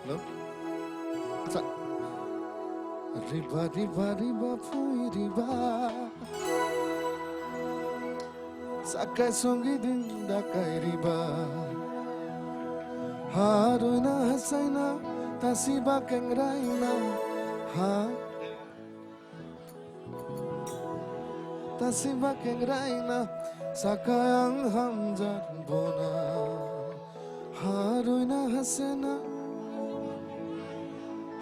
Hello? Sa Riba riba riba pui riba Sakai songi dinda kai riba Haruna hasaina tasiba kengraina ha tasiba kengraina sakayang hamjar bona Haruna hasena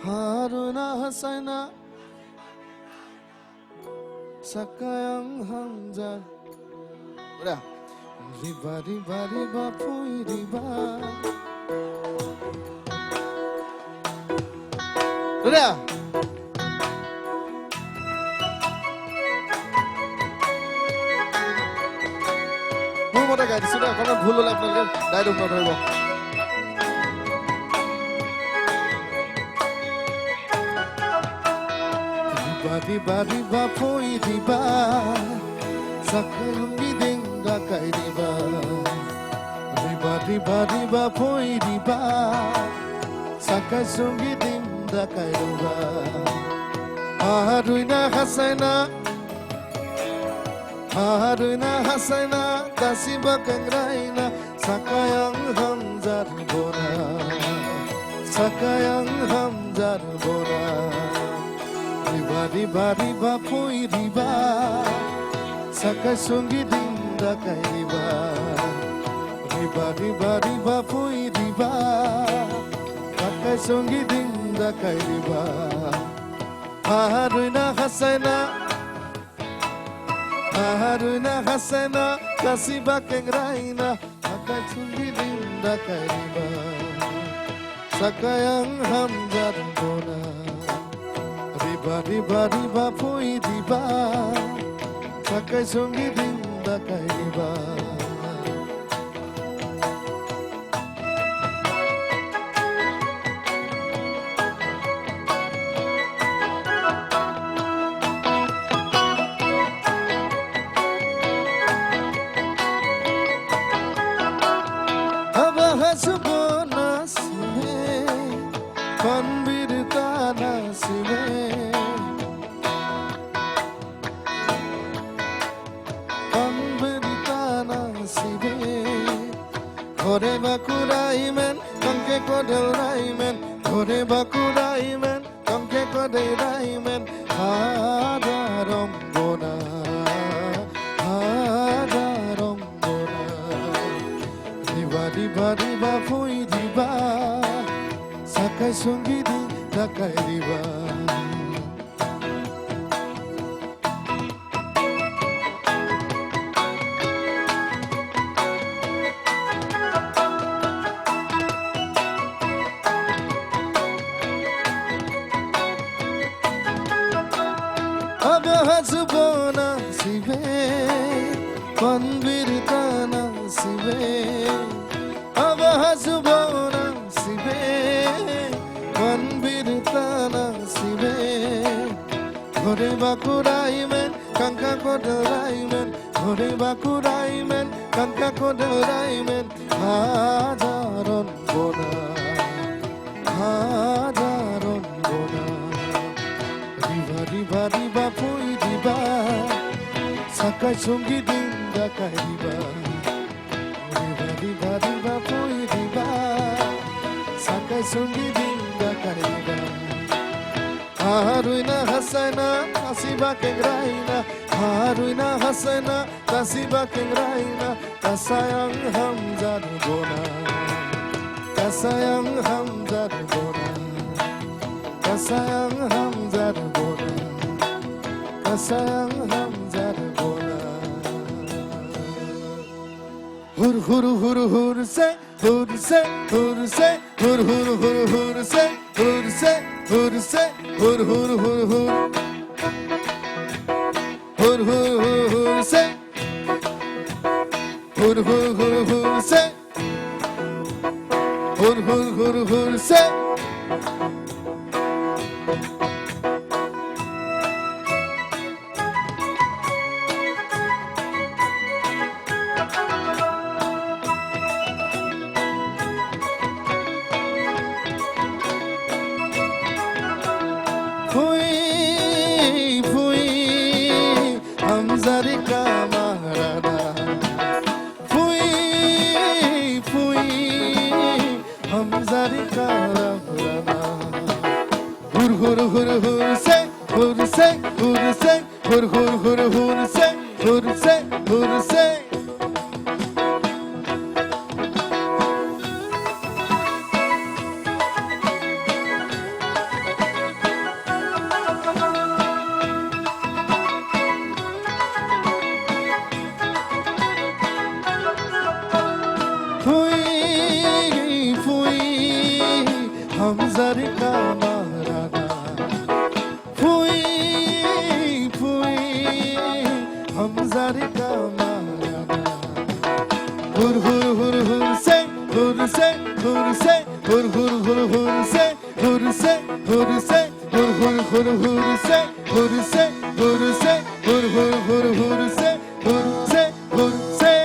Haruna hasaina sakayang hamjar udah riba riba riba pui riba udah ভুল মতো গাই দিছো দেই অকণমান ভুল হ'লে আপোনালোকে দায় দুখ নধৰিব riba riba riba pui riba sakayang dinda kai riba riba riba riba pui riba sakai songi dinda kai riba Haruna hasaina Haruna hasaina tasiba kengraina sakayang hamjar bona sakayang hamjar bona riba riba riba pui riba sakai songi dinda kai riba riba riba riba pui riba sakai songi dinda kai riba Haruna hasaina Haruna hasaina tasiba kengraina sakai songi dinda kai riba sakayang hamjar bona riba riba riba pui riba sakai songi dinda kai riba Abahasubona sime konbirtana sime konbirtana sime Hore bakuraimen kanke kodel raimen Hore bakuraimen kanke kodel raimen Hadarom bona Hadarom bona Riba riba riba pui riba Sakai songi dinda kai riba Abahasubona sibe konbirtana sibe Abahasubona sibe konbirtana sibe Hore bakuraimen kanka kodoraimen Hore bakuraimen kanka kodoraimen Hajaron bona Hajaron bona Riba riba riba pui riba Sakai songi dinda kai riba Riba riba riba pui riba Sakai songi dinda kai riba Haruna hasaina tasiba kengraina Haruna hasaina tasiba kengraina Tasayang hamjar bona Tasayang hamjar bona Tasayang hamjar bona Tasayang hamjar bona Hur hur hur hur se hur se hur se hur hur hur hur se hur se hur se hur hur hur hur hur hur hur hur se hur hur hur hur se hur hur hur hur se hurse Hamzari ka marana Phui phui Hamzari ka marana Hur hur hur hur se hur se hur se hur hur hur hur se hur se hur se hur hur hur hur se hur se hur se hur hur hur hur se hur se hur se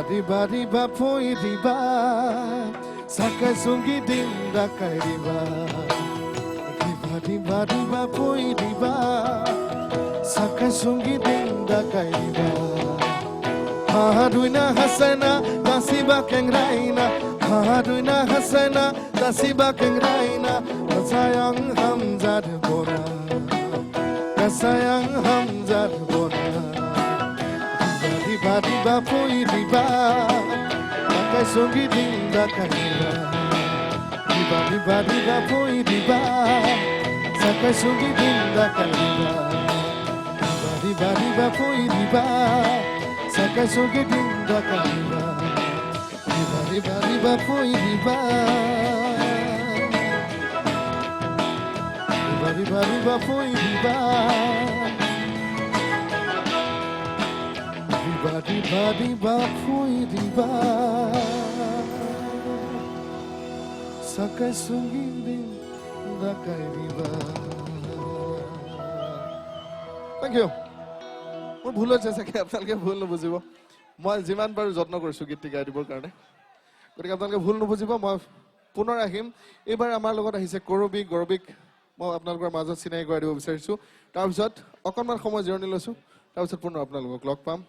Riba riba poi riba Sakai sungi dinda kai riba Riba riba poi riba Sakai sungi dinda kai riba Haduina hasana Tasiba kengraina Haduina hasana Tasiba kengraina Kasayang hamzad bora Kasayang hamzad bora Riba riba poi riba Sakai sungi dinda kai riba Riba riba riba poi riba Sakai sungi dinda kai riba Riba riba poi riba Sakai sungi dinda kai riba Riba riba riba poi riba Riba riba riba poi riba Riba riba poi riba Sakai sungi dinda kai riba Thank you. মই ভুল হৈছে চাগে আপোনালোকে ভুল নুবুজিব মই যিমান পাৰো যত্ন কৰিছো গীতটি গাই দিবৰ কাৰণে গতিকে আপোনালোকে ভুল নুবুজিব মই পুনৰ আহিম এইবাৰ আমাৰ লগত আহিছে কৰবীক গৰবীক মই আপোনালোকৰ মাজত চিনাকি কৰাই দিব বিচাৰিছো তাৰপিছত অকণমান সময় জিৰণি লৈছো তাৰপিছত পুনৰ আপোনালোকক লগ পাম